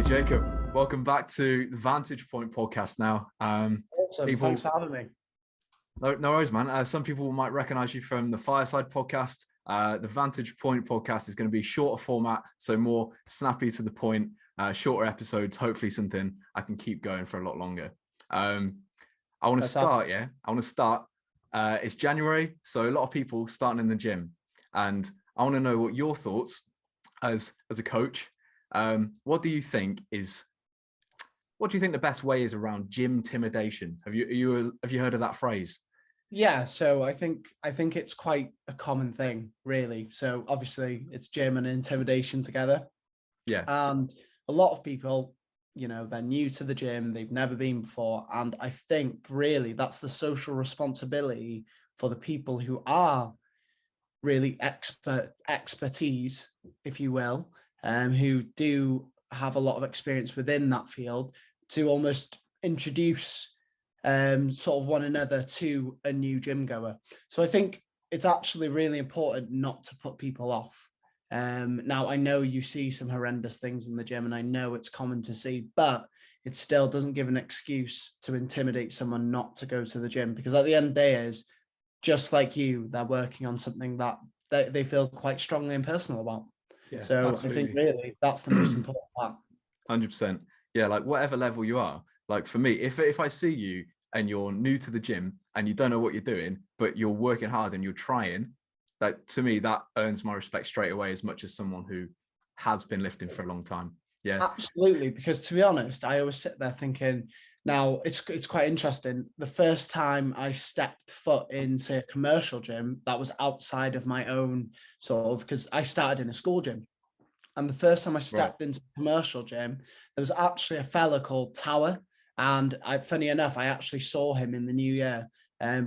Jacob. Welcome back to the Vantage Point Podcast now. Awesome. Thanks for having me. No worries, man. Some people might recognize you from the Fireside Podcast. The Vantage Point Podcast is going to be shorter format, so more snappy to the point, shorter episodes, hopefully something I can keep going for a lot longer. I want to start, it's January, so a lot of people starting in the gym. And I want to know what your thoughts as a coach. What do you think the best way is around gym intimidation? Have you heard of that phrase? Yeah, so I think it's quite a common thing, really. So obviously it's gym and intimidation together. Yeah. And a lot of people, they're new to the gym, they've never been before. And I think really that's the social responsibility for the people who are really expertise, if you will, who do have a lot of experience within that field, to almost introduce sort of one another to a new gym goer. So I think it's actually really important not to put people off. Now, I know you see some horrendous things in the gym, and I know it's common to see, but it still doesn't give an excuse to intimidate someone not to go to the gym, because at the end of the day is, just like you, they're working on something that they feel quite strongly and personal about. Yeah, so absolutely. I think really that's the most important part. 100%. Yeah, like whatever level you are. Like for me, if I see you and you're new to the gym and you don't know what you're doing, but you're working hard and you're trying, that to me, that earns my respect straight away, as much as someone who has been lifting for a long time. Yeah, absolutely. Because to be honest, I always sit there thinking, now it's quite interesting. The first time I stepped foot into a commercial gym that was outside of my own sort of, because I started in a school gym. And the first time I stepped into a commercial gym, there was actually a fella called Tower. And funny enough, I actually saw him in the new year,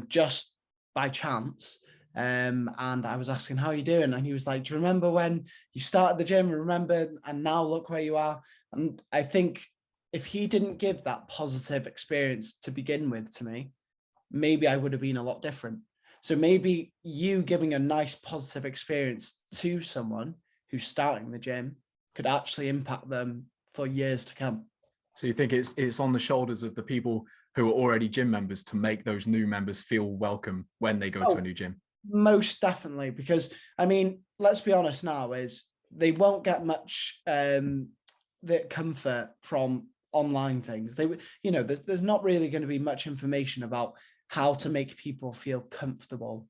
just by chance. And I was asking, how are you doing? And he was like, do you remember when you started the gym? Remember? And now look where you are. And I think if he didn't give that positive experience to begin with to me, maybe I would have been a lot different. So maybe you giving a nice positive experience to someone who's starting the gym could actually impact them for years to come. So you think it's on the shoulders of the people who are already gym members to make those new members feel welcome when they go to a new gym? Most definitely, because I mean, let's be honest now, is they won't get much the comfort from online things. There's not really going to be much information about how to make people feel comfortable.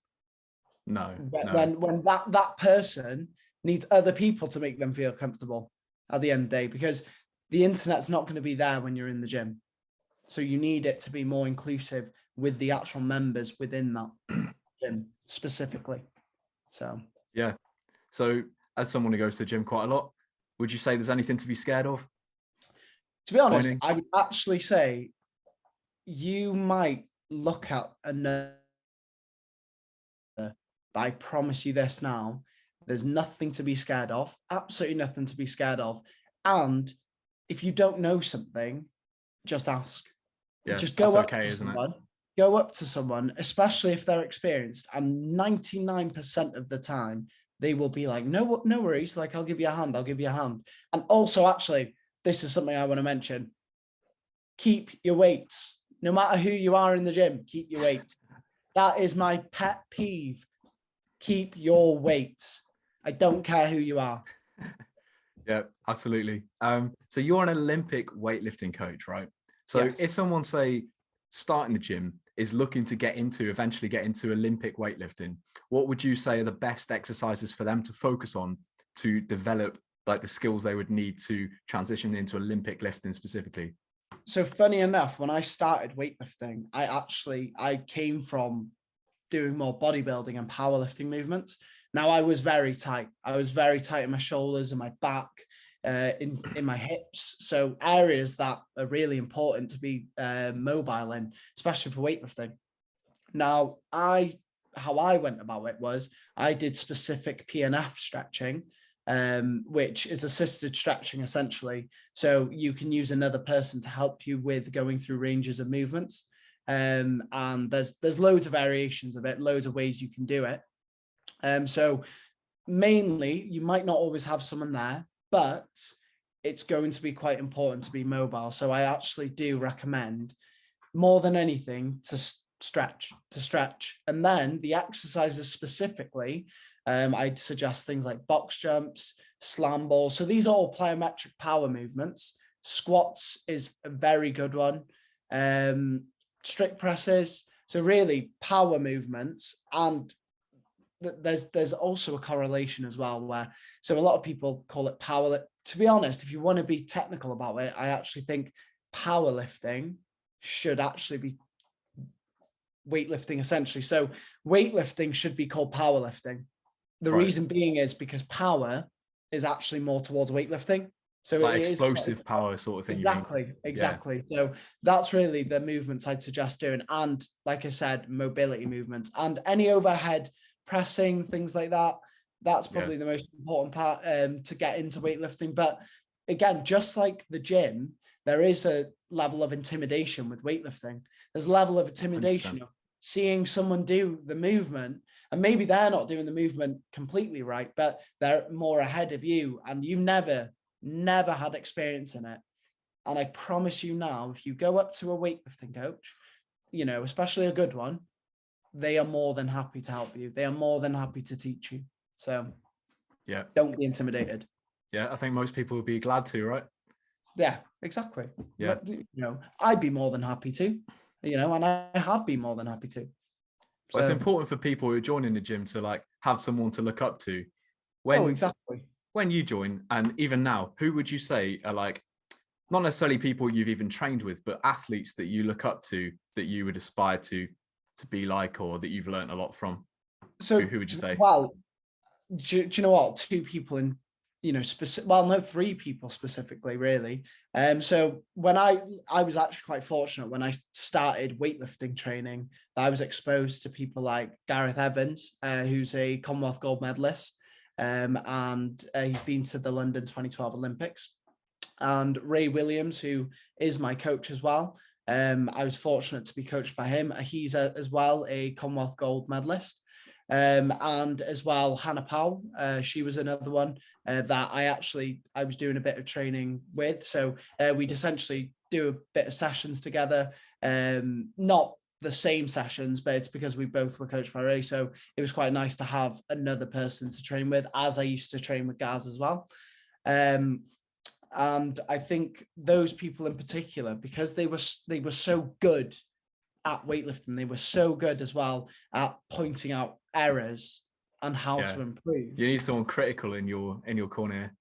No. When that person needs other people to make them feel comfortable at the end of the day, because the internet's not going to be there when you're in the gym. So you need it to be more inclusive with the actual members within that gym specifically. So yeah. So as someone who goes to the gym quite a lot, would you say there's anything to be scared of? To be honest, I would actually say you might look at another, but I promise you this now, there's nothing to be scared of, absolutely nothing to be scared of. And if you don't know something, just ask. Yeah, just go up okay, to someone. Go up to someone, especially if they're experienced, and 99% of the time they will be like, no worries, like I'll give you a hand. And also, actually, this is something I want to mention. Keep your weights. No matter who you are in the gym, keep your weights. That is my pet peeve. Keep your weights. I don't care who you are. Yeah, absolutely. So you're an Olympic weightlifting coach, right? So yes. If someone, say, starting the gym is looking to eventually get into Olympic weightlifting, what would you say are the best exercises for them to focus on to develop like the skills they would need to transition into Olympic lifting specifically? So funny enough, when I started weightlifting, I came from doing more bodybuilding and powerlifting movements. Now I was very tight. In my shoulders and my back, in my hips. So areas that are really important to be mobile in, especially for weightlifting. Now, how I went about it was I did specific PNF stretching, which is assisted stretching essentially. So you can use another person to help you with going through ranges of movements. And there's loads of variations of it, loads of ways you can do it. So mainly you might not always have someone there, but it's going to be quite important to be mobile. So I actually do recommend more than anything to stretch. And then the exercises specifically, I'd suggest things like box jumps, slam balls. So these are all plyometric power movements. Squats is a very good one. Strict presses. So really power movements. And there's also a correlation as well where, so a lot of people call it power. To be honest, if you want to be technical about it, I actually think powerlifting should actually be weightlifting essentially. So weightlifting should be called powerlifting. The reason being is because power is actually more towards weightlifting. So like explosive power sort of thing. Exactly. Yeah. So that's really the movements I'd suggest doing. And like I said, mobility movements and any overhead pressing, things like that. That's probably the most important part to get into weightlifting. But again, just like the gym, there is a level of intimidation with weightlifting. There's a level of intimidation 100%. Of seeing someone do the movement, and maybe they're not doing the movement completely right, but they're more ahead of you, and you've never had experience in it. And I promise you now, if you go up to a weightlifting coach, you know, especially a good one, they are more than happy to help you. They are more than happy to teach you. So yeah, don't be intimidated. Yeah, I think most people would be glad to, right? Yeah, exactly. Yeah. But, you know, I'd be more than happy to, you know, and I have been more than happy to. Well, it's important for people who are joining the gym to like have someone to look up to. Exactly. When you join, and even now, who would you say are like, not necessarily people you've even trained with, but athletes that you look up to, that you would aspire to be like, or that you've learned a lot from? So who would you say? Well, do you know what? Two people in, you know, three people specifically, really. So when I was actually quite fortunate when I started weightlifting training, that I was exposed to people like Gareth Evans, who's a Commonwealth gold medalist, and he's been to the London 2012 Olympics, and Ray Williams, who is my coach as well. I was fortunate to be coached by him. He's as well a Commonwealth gold medalist. And as well, Hannah Powell, she was another one that I was doing a bit of training with. So we'd essentially do a bit of sessions together, not the same sessions, but it's because we both were coached by Ray. So it was quite nice to have another person to train with, as I used to train with Gaz as well. And I think those people in particular, because they were so good at weightlifting, they were so good as well at pointing out errors and how to improve. You need someone critical in your corner.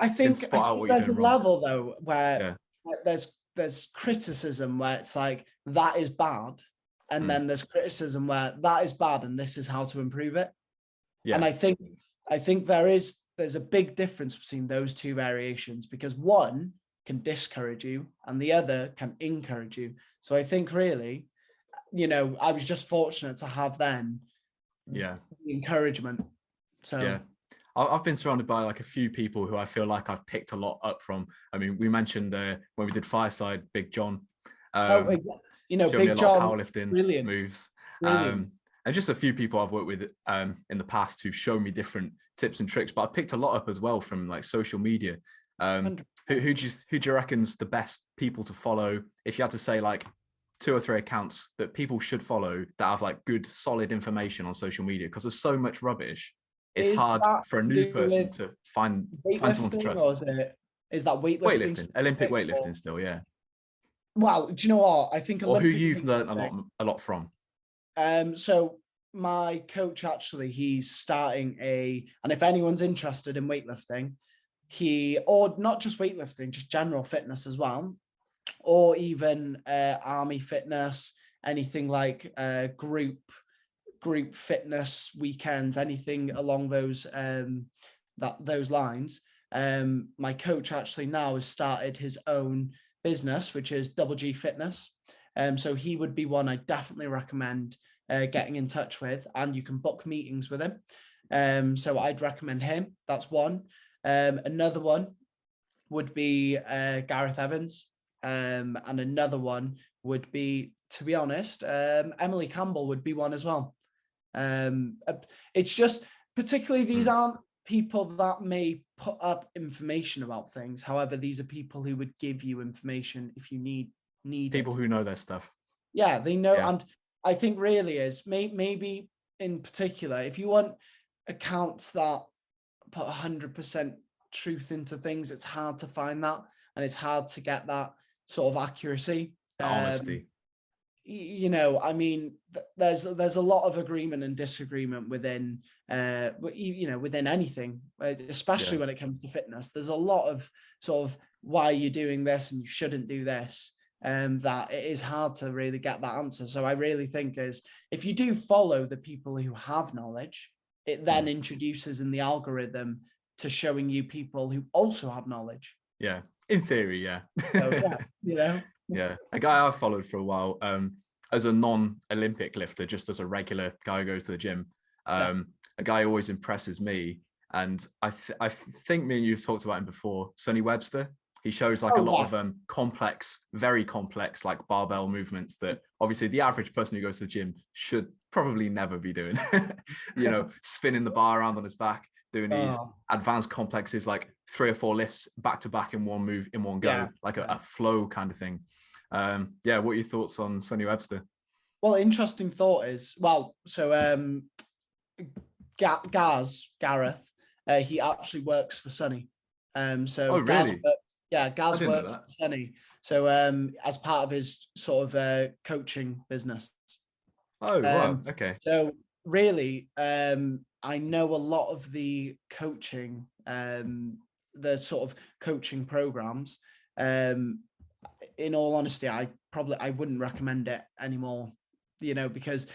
I think there's a level though where there's criticism where it's like that is bad, and then there's criticism where that is bad and this is how to improve it. And I think there's a big difference between those two variations, because one can discourage you and the other can encourage you. So I think really, you know, I was just fortunate to have then the encouragement. So I've been surrounded by like a few people who I feel like I've picked a lot up from. I mean, we mentioned when we did Fireside, Big John. You know, Big John, powerlifting moves. And just a few people I've worked with in the past who show me different tips and tricks, but I picked a lot up as well from like social media. Who do you reckon's the best people to follow? If you had to say like 2 or 3 accounts that people should follow that have like good, solid information on social media, because there's so much rubbish. It's hard for a new person to find someone to trust. Is that weightlifting? Olympic weightlifting still, yeah. Well, do you know what? I think or who you've learned a lot from. So my coach, actually, he's starting and if anyone's interested in weightlifting, or not just weightlifting, just general fitness as well, or even army fitness, anything like group fitness weekends, anything along those lines. My coach actually now has started his own business, which is Double G Fitness. So he would be one I definitely recommend getting in touch with, and you can book meetings with him. So I'd recommend him. That's one. Another one would be Gareth Evans. And another one would be, to be honest, Emily Campbell would be one as well. It's just, particularly these aren't people that may put up information about things. However, these are people who would give you information if you need People it. who know their stuff. Yeah, they know. Yeah. And I think really is maybe in particular, if you want accounts that put 100% truth into things, it's hard to find that, and it's hard to get that sort of accuracy. Honesty. I mean, there's a lot of agreement and disagreement within, within anything, especially when it comes to fitness. There's a lot of sort of why you're doing this and you shouldn't do this, that it is hard to really get that answer. So I really think is if you do follow the people who have knowledge, it then introduces in the algorithm to showing you people who also have knowledge. Yeah, in theory, yeah. So, yeah, Yeah, a guy I followed for a while, as a non-Olympic lifter, just as a regular guy who goes to the gym, a guy who always impresses me, and I think me and you talked about him before, Sonny Webster. He shows like a lot of complex, very complex, like barbell movements that obviously the average person who goes to the gym should probably never be doing. Spinning the bar around on his back, doing these advanced complexes, like 3 or 4 lifts back to back in one move, in one go, like a flow kind of thing. What are your thoughts on Sonny Webster? Well, interesting thought is, Gareth, he actually works for Sonny. Oh, really? Gaz works for Sonny. So as part of his sort of coaching business. Oh, wow. Okay. So really, I know a lot of the coaching, the sort of coaching programs. In all honesty, I wouldn't recommend it anymore, because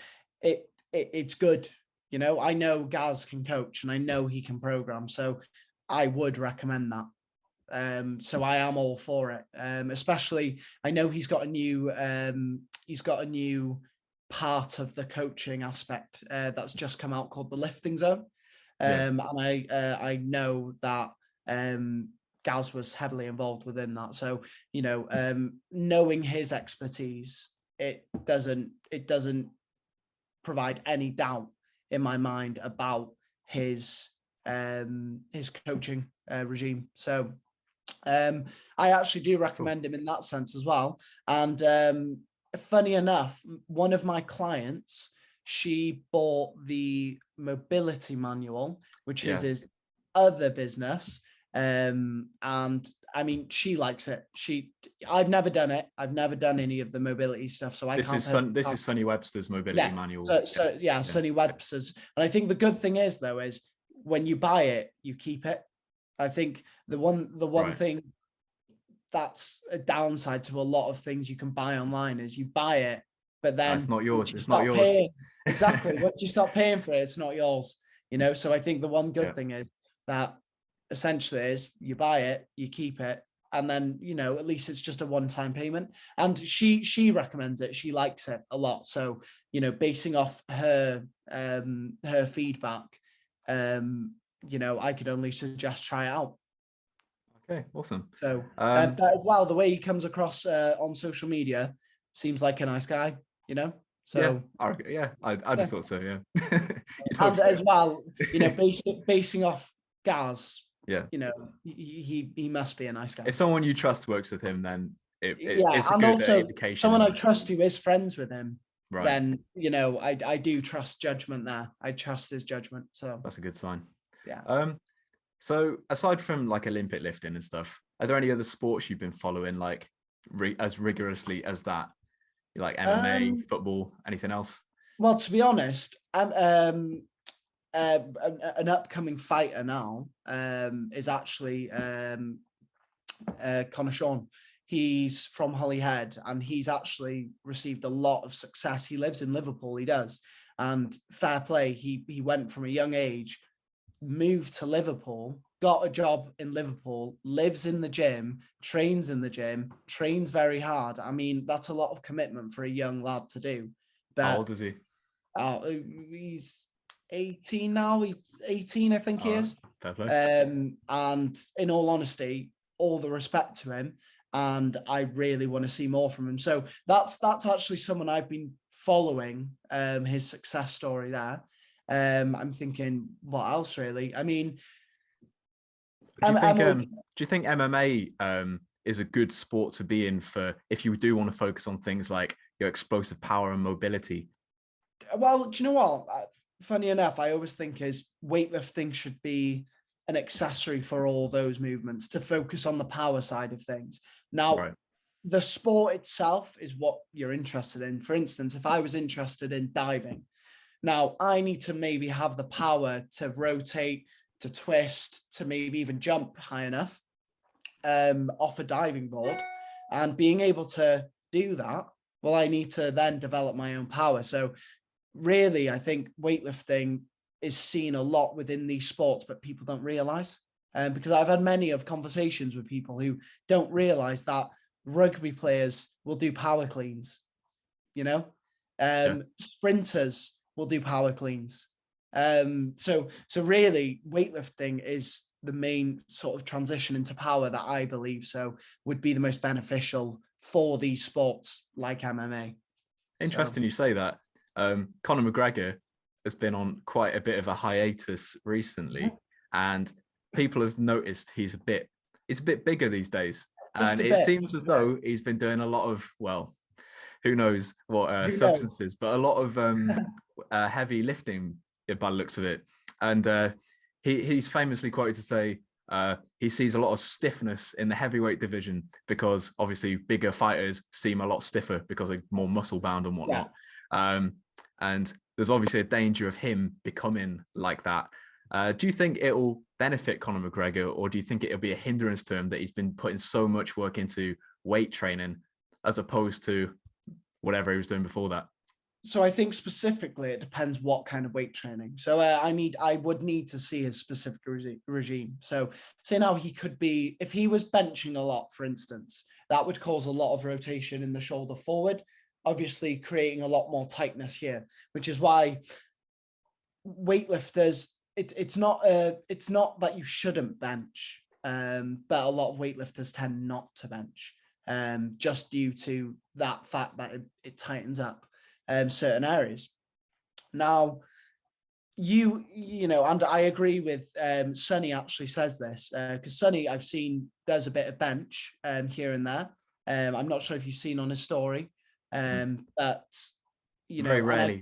it's good. I know Gaz can coach and I know he can program, so I would recommend that. So I am all for it. Especially, I know he's got a new part of the coaching aspect that's just come out called the lifting zone. And I know that Gaz was heavily involved within that. So, knowing his expertise, it doesn't provide any doubt in my mind about his coaching regime. So I actually do recommend him in that sense as well. And funny enough, one of my clients, she bought the mobility manual, which is his other business. And I mean, she likes it. I've never done it. I've never done any of the mobility stuff. So this is Sonny Webster's mobility manual. Sonny Webster's. And I think the good thing is though, is when you buy it, you keep it. I think the one thing that's a downside to a lot of things you can buy online is you buy it, but then it's not yours. It's not yours. Exactly. Once you start paying for it, it's not yours. So I think the one good thing is that essentially is you buy it, you keep it, and then at least it's just a one-time payment. And she recommends it. She likes it a lot. So basing off her feedback, I could only suggest try it out. Okay, awesome. So but as well, the way he comes across on social media seems like a nice guy, So I'd have thought so. Yeah. And as well, basing off Gaz. Yeah. He must be a nice guy. If someone you trust works with him, then it's a good indication. Someone I trust who is friends with him, right? Then I do trust judgment there. I trust his judgment. So that's a good sign. Yeah. So aside from like Olympic lifting and stuff, are there any other sports you've been following like as rigorously as that? Like MMA, football, anything else? Well, to be honest, I'm an upcoming fighter now is actually Connor Sean. He's from Holyhead and he's actually received a lot of success. He lives in Liverpool, he does. And fair play, he went from a young age, moved to Liverpool, got a job in Liverpool, lives in the gym, trains in the gym, trains very hard. I mean, that's a lot of commitment for a young lad to do. But how old is he? He's 18 now. He's 18, I think he is. Fair play. And in all honesty, all the respect to him. And I really want to see more from him. So that's actually someone I've been following, his success story there. I'm thinking, what else really? I mean, Do you think MMA is a good sport to be in for if you do want to focus on things like your explosive power and mobility? Well, do you know what? Funny enough, I always think is weightlifting should be an accessory for all those movements to focus on the power side of things. Now, Right. the sport itself is what you're interested in. For instance, if I was interested in diving, now I need to maybe have the power to rotate, to twist, to maybe even jump high enough off a diving board. And being able to do that, well, I need to then develop my own power. So really, I think weightlifting is seen a lot within these sports, but people don't realize. Because I've had many of conversations with people who don't realize that rugby players will do power cleans, sprinters will do power cleans. So really weightlifting is the main sort of transition into power that I believe so would be the most beneficial for these sports like MMA. Interesting you say that. Conor McGregor has been on quite a bit of a hiatus recently, and people have noticed he's a bit bigger these days. And it seems as though he's been doing a lot of, well, who knows what substances, but a lot of heavy lifting by the looks of it. And he's famously quoted to say he sees a lot of stiffness in the heavyweight division because obviously bigger fighters seem a lot stiffer because they're more muscle bound and whatnot. Yeah. And there's obviously a danger of him becoming like that. Do you think it will benefit Conor McGregor, or do you think it'll be a hindrance to him that he's been putting so much work into weight training as opposed to whatever he was doing before that? So I think specifically it depends what kind of weight training. So I would need to see his specific regime. So say now he could be, if he was benching a lot, for instance, that would cause a lot of rotation in the shoulder forward, obviously creating a lot more tightness here, which is why weightlifters, it's not that you shouldn't bench, but a lot of weightlifters tend not to bench, just due to that fact that it tightens up certain areas. Now, you know, and I agree with Sonny actually says this, because Sonny I've seen does a bit of bench here and there. I'm not sure if you've seen on his story, but you know,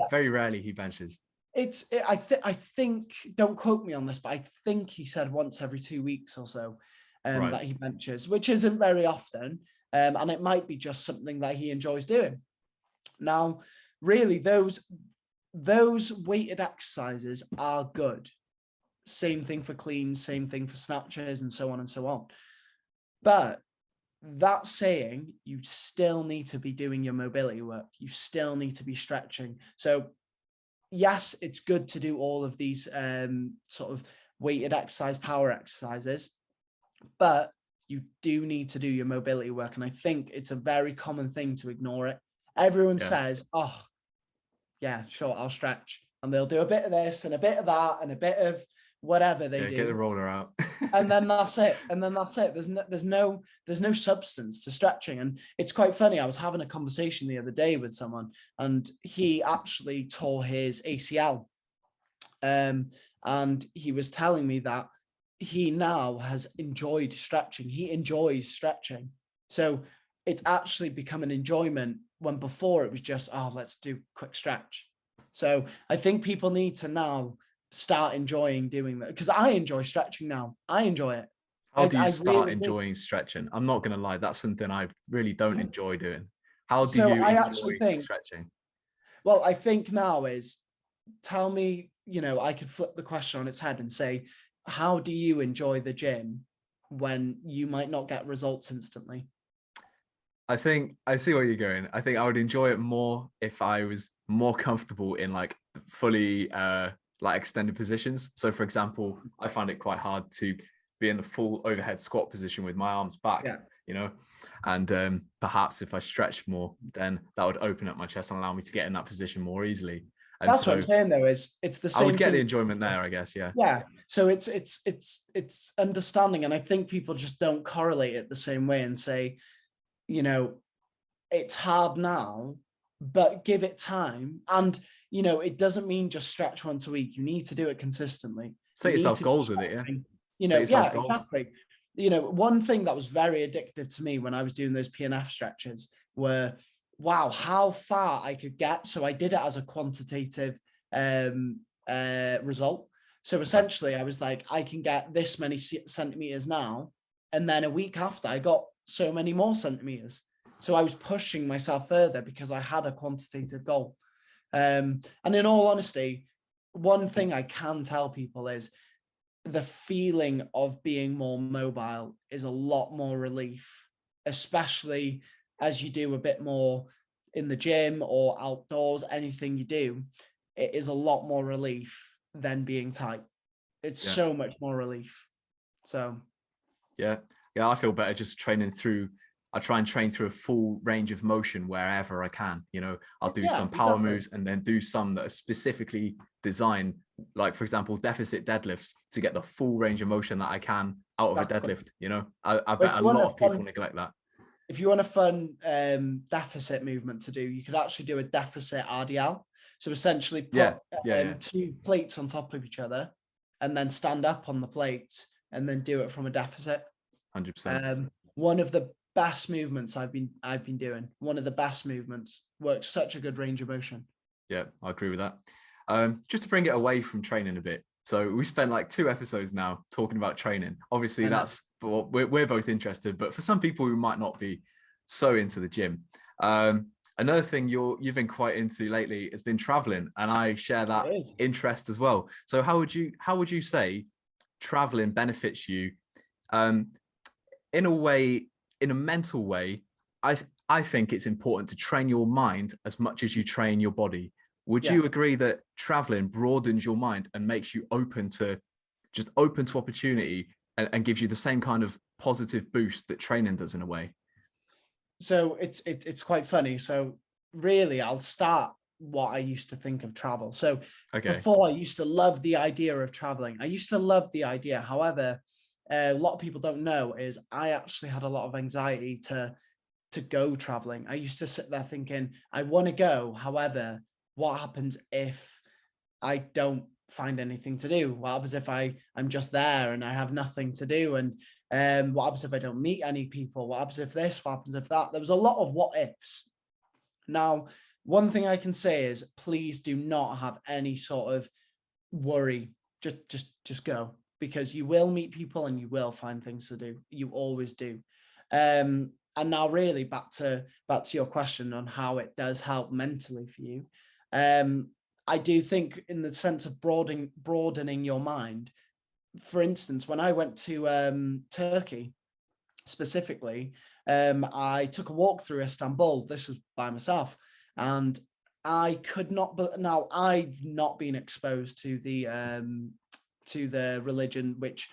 very rarely he benches. I think, don't quote me on this, but I think he said once every 2 weeks or so that he benches, which isn't very often, and it might be just something that he enjoys doing. Now, really, those weighted exercises are good. Same thing for cleans, same thing for snatches, and so on and so on. But that saying, you still need to be doing your mobility work. You still need to be stretching. So yes, it's good to do all of these sort of weighted exercise, power exercises, but you do need to do your mobility work. And I think it's a very common thing to ignore it. Everyone says, oh, yeah, sure, I'll stretch. And they'll do a bit of this and a bit of that and a bit of whatever they do. Get the roller out. And then that's it. There's no substance to stretching. And it's quite funny. I was having a conversation the other day with someone, and he actually tore his ACL. And he was telling me that he now has enjoyed stretching. He enjoys stretching. So it's actually become an enjoyment when before it was just, oh, let's do a quick stretch. So I think people need to now start enjoying doing that, because I enjoy stretching now. I enjoy it. How do you start enjoying stretching? I'm not going to lie, that's something I really don't enjoy doing. How do you enjoy stretching? Well, I think now is, tell me, you know, I could flip the question on its head and say, how do you enjoy the gym when you might not get results instantly? I think I see where you're going. I think I would enjoy it more if I was more comfortable in like fully like extended positions. So for example, I find it quite hard to be in the full overhead squat position with my arms back, you know, and perhaps if I stretch more, then that would open up my chest and allow me to get in that position more easily. And that's what I'm saying though, is it's the same. I would get the enjoyment there, I guess. Yeah. Yeah. So it's understanding. And I think people just don't correlate it the same way and say, you know, it's hard now, but give it time. And, you know, it doesn't mean just stretch once a week. You need to do it consistently. Set yourself goals with it, yeah. Set yourself goals. exactly. One thing that was very addictive to me when I was doing those PNF stretches were, wow, how far I could get. So I did it as a quantitative result. So essentially I was like, I can get this many centimeters now. And then a week after I got so many more centimeters. So I was pushing myself further because I had a quantitative goal. And in all honesty, one thing I can tell people is the feeling of being more mobile is a lot more relief, especially as you do a bit more in the gym or outdoors, anything you do, it is a lot more relief than being tight. It's so much more relief. So yeah, I feel better just training through. I try and train through a full range of motion wherever I can. I'll do some power moves and then do some that are specifically designed, like for example, deficit deadlifts, to get the full range of motion that I can out of a deadlift. I bet a lot of people neglect that. If you want a fun deficit movement to do, you could actually do a deficit RDL. So essentially put 2 plates on top of each other and then stand up on the plates and then do it from a deficit. 100%. One of the best movements I've been doing. One of the best movements. Works such a good range of motion. Yeah, I agree with that. Just to bring it away from training a bit. So we spent like 2 episodes now talking about training. Obviously, that's what we're both interested, but for some people who might not be so into the gym, another thing you've been quite into lately has been traveling, and I share that interest as well. So how would you say traveling benefits you in a way, in a mental way? I think it's important to train your mind as much as you train your body. Would you agree that traveling broadens your mind and makes you open to opportunity and gives you the same kind of positive boost that training does in a way? So it's quite funny. So really, I'll start what I used to think of travel. So before, I used to love the idea of traveling. I used to love the idea. However, a lot of people don't know is I actually had a lot of anxiety to go traveling. I used to sit there thinking, I want to go. However, what happens if I don't find anything to do? What happens if I'm just there and I have nothing to do? And what happens if I don't meet any people? What happens if this? What happens if that? There was a lot of what ifs. Now, one thing I can say is, please do not have any sort of worry. Just go, because you will meet people and you will find things to do. You always do. And now really back to your question on how it does help mentally for you. I do think in the sense of broadening your mind. For instance, when I went to Turkey specifically, I took a walk through Istanbul. This was by myself, and I could not. But now I've not been exposed to the religion which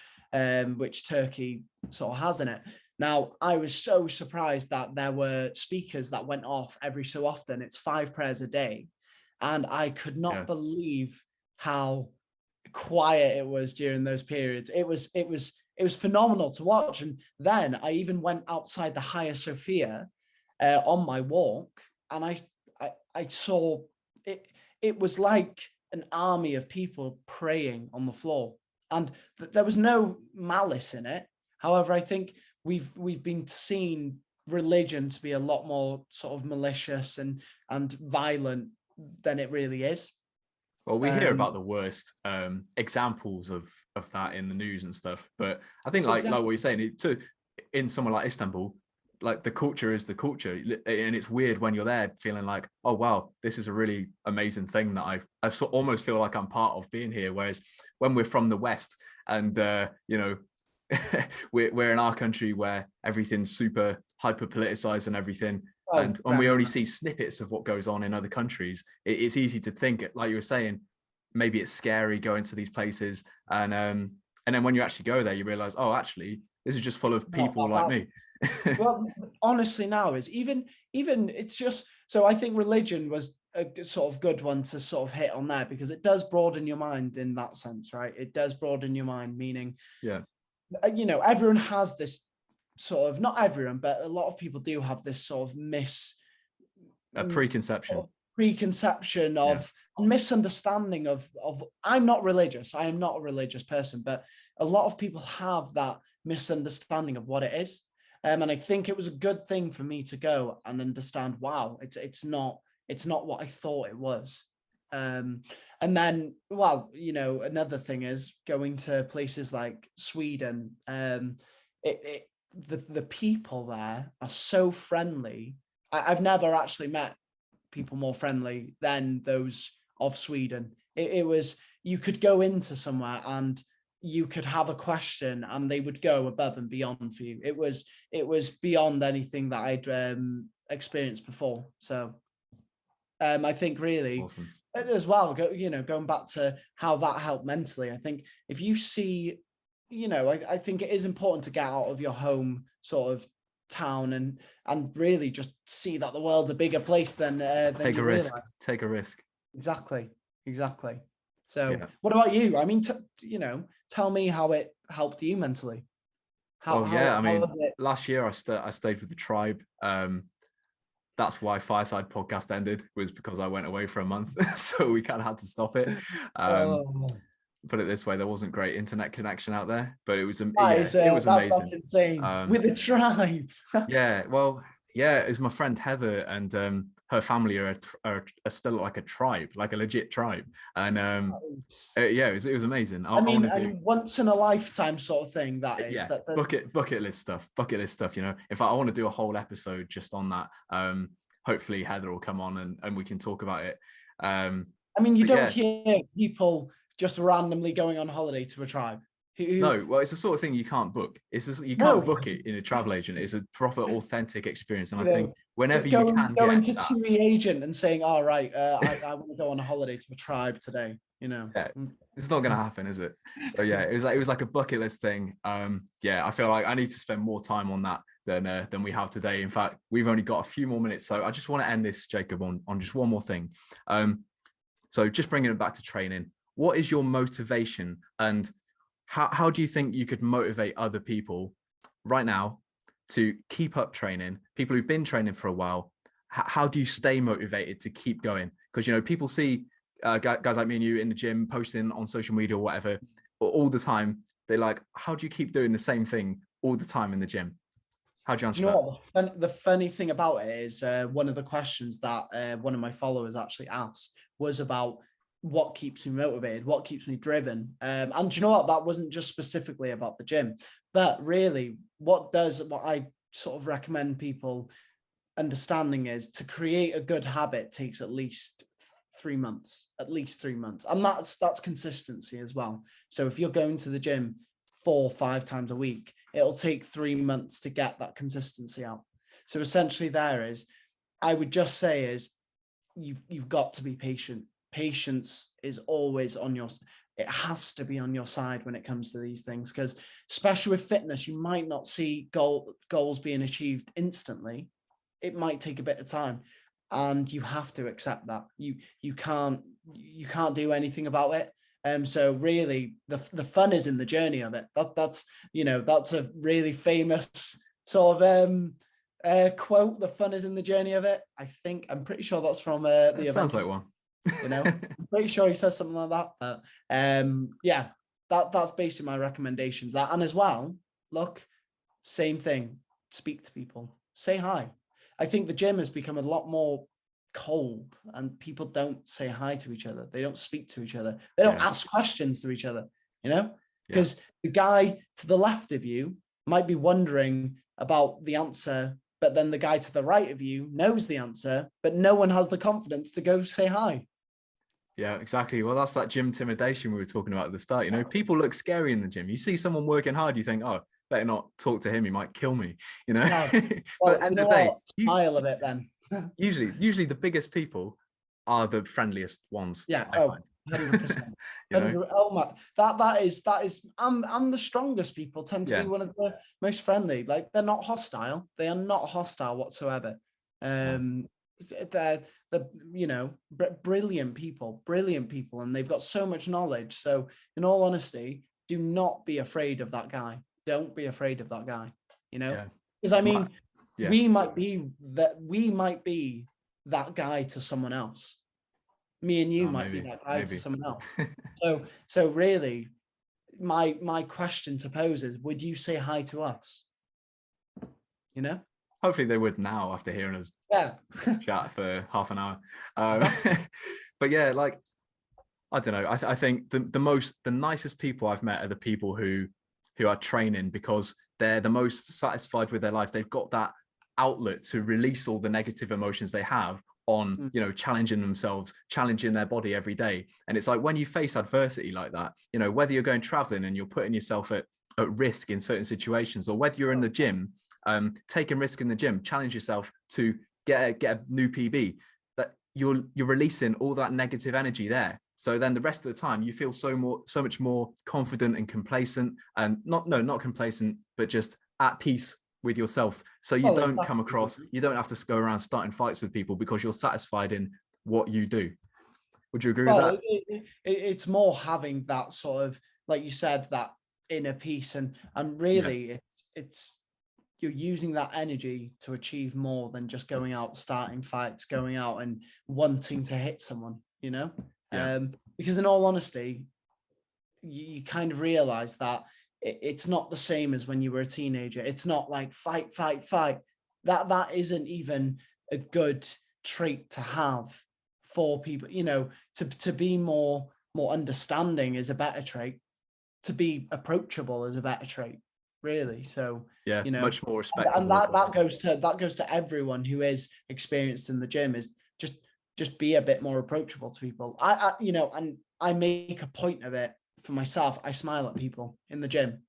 Turkey sort of has in it. Now, I was so surprised that there were speakers that went off every so often. It's 5 prayers a day. And I could not believe how quiet it was during those periods. It was phenomenal to watch. And then I even went outside the Hagia Sophia on my walk, and I saw it. It was like an army of people praying on the floor, and there was no malice in it. However, I think we've been seeing religion to be a lot more sort of malicious and violent than it really is. Well, we hear about the worst examples of that in the news and stuff, but I think like what you're saying, in somewhere like Istanbul, like the culture is the culture, and it's weird when you're there feeling like, oh wow, this is a really amazing thing that I almost feel like I'm part of being here. Whereas when we're from the West and we're in our country where everything's super hyper politicized and everything, and we only see snippets of what goes on in other countries, it's easy to think, like you were saying, maybe it's scary going to these places, and then when you actually go there, you realize, oh, actually, this is just full of people like me. Well, honestly, now is even it's just, so I think religion was a sort of good one to sort of hit on there, because it does broaden your mind in that sense, right? It does broaden your mind, meaning, everyone has this sort of, not everyone, but a lot of people do have this sort of preconception. preconception of misunderstanding of I'm not religious. I am not a religious person, but a lot of people have that misunderstanding of what it is. And I think it was a good thing for me to go and understand, wow, it's not what I thought it was. And then, well, you know, another thing is going to places like Sweden. The people there are so friendly. I've never actually met people more friendly than those of Sweden. It was, you could go into somewhere and you could have a question and they would go above and beyond for you. It was beyond anything that I'd experienced before. So I think really awesome. As well, going back to how that helped mentally, I think if you see, you know, I think it is important to get out of your home sort of town and really just see that the world's a bigger place than take a risk. Take a risk. Exactly. So what about you? I mean, tell me how it helped you mentally. Last year I stayed with the tribe. That's why Fireside Podcast ended, was because I went away for a month. So we kind of had to stop it. Put it this way, there wasn't great internet connection out there, but it was amazing. That's insane. With the tribe. It was my friend Heather, and her family are still like a tribe, like a legit tribe. And it was amazing. I mean, once in a lifetime sort of thing, that is. Yeah, bucket list stuff, you know. In fact, I want to do a whole episode just on that. Hopefully Heather will come on and we can talk about it. I mean, you don't hear people just randomly going on holiday to a tribe. No, well, it's the sort of thing you can't book. It's just, you can't book it in a travel agent. It's a proper authentic experience. And I think whenever you can going to TUI agent and saying, all right, I want to go on a holiday to a tribe today, you know. Yeah, it's not going to happen, is it? So yeah, it was like a bucket list thing. I feel like I need to spend more time on that than we have today. In fact, we've only got a few more minutes. So I just want to end this, Jacob, on just one more thing. So just bringing it back to training, what is your motivation, and how do you think you could motivate other people right now to keep up training? People who've been training for a while, how do you stay motivated to keep going? Because, you know, people see guys like me and you in the gym posting on social media or whatever all the time. They're like, how do you keep doing the same thing all the time in the gym? How do you answer that? The funny thing about it is one of the questions that one of my followers actually asked was about what keeps me motivated, what keeps me driven. And you know what? That wasn't just specifically about the gym, but really what I sort of recommend people understanding is to create a good habit takes at least 3 months, And that's consistency as well. So if you're going to the gym 4 or 5 times a week, it'll take 3 months to get that consistency out. So essentially I would just say is you've got to be patient. Patience is always it has to be on your side when it comes to these things, because especially with fitness, you might not see goals being achieved instantly. It might take a bit of time, and you have to accept that. You can't do anything about it. So really the fun is in the journey of it. That's a really famous sort of quote. The fun is in the journey of it. I'm pretty sure that's from the sounds like one. You know, I'm pretty sure he says something like that. But that's basically my recommendations. That, and as well, look, same thing. Speak to people. Say hi. I think the gym has become a lot more cold, and people don't say hi to each other. They don't speak to each other. They don't ask questions to each other. You know, because the guy to the left of you might be wondering about the answer, but then the guy to the right of you knows the answer, but no one has the confidence to go say hi. Yeah, exactly. Well, that's that gym intimidation we were talking about at the start. You know, people look scary in the gym. You see someone working hard, you think, oh, better not talk to him. He might kill me, you know. No. But at the end of the day, smile a bit then. usually the biggest people are the friendliest ones. Yeah. I find. 100%. You know? Oh my, that is, and the strongest people tend to be one of the most friendly. Like, they're not hostile. They are not hostile whatsoever. They're brilliant people, and they've got so much knowledge. So in all honesty, do not be afraid of that guy. Don't be afraid of that guy, you know, because I mean, we might be that guy to someone else. Me and you might be that guy to someone else. So really, my question to pose is, would you say hi to us? You know? Hopefully they would now after hearing us chat for half an hour. But yeah, like, I don't know. I think the nicest people I've met are the people who are training, because they're the most satisfied with their lives. They've got that outlet to release all the negative emotions they have on, you know, challenging themselves, challenging their body every day. And it's like, when you face adversity like that, you know, whether you're going traveling and you're putting yourself at risk in certain situations, or whether you're in the gym, taking risk in the gym, challenge yourself to get a new PB, that you're releasing all that negative energy there. So then the rest of the time you feel so much more confident and complacent, and not complacent, but just at peace with yourself. So you don't come across, you don't have to go around starting fights with people, because you're satisfied in what you do. Would you agree with that? It's more having that sort of, like you said, that inner peace, and really it's you're using that energy to achieve more than just going out, starting fights, going out and wanting to hit someone, you know? Because in all honesty, you kind of realize that it's not the same as when you were a teenager. It's not like fight. That isn't even a good trait to have for people, you know. To be more understanding is a better trait. To be approachable is a better trait, really. So you know, much more respectable. And that goes to everyone who is experienced in the gym, is just be a bit more approachable to people. I you know, and I make a point of it for myself. I smile at people in the gym,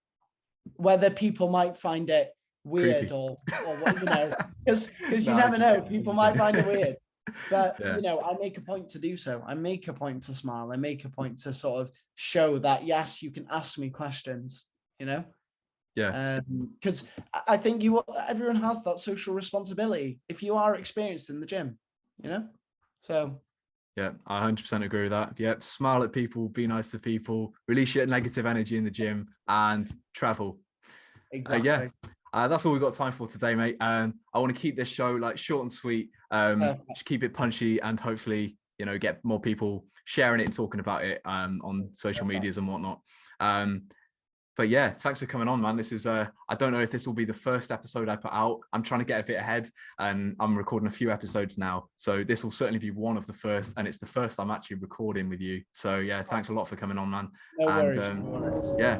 whether people might find it weird or what, you know, because you never know. People might find it weird, but you know, I make a point to do so. I make a point to smile. I make a point to sort of show that, yes, you can ask me questions, you know. Because I think everyone has that social responsibility if you are experienced in the gym, you know. So yeah, I 100% agree with that. Yep, smile at people, be nice to people, release your negative energy in the gym, and travel. Exactly. That's all we've got time for today, mate. I want to keep this show like short and sweet, just keep it punchy, and hopefully, you know, get more people sharing it and talking about it on social medias and whatnot. But yeah, thanks for coming on, man. This is, I don't know if this will be the first episode I put out. I'm trying to get a bit ahead, and I'm recording a few episodes now. So this will certainly be one of the first, and it's the first I'm actually recording with you. So yeah, thanks a lot for coming on, man. No worries. Yeah.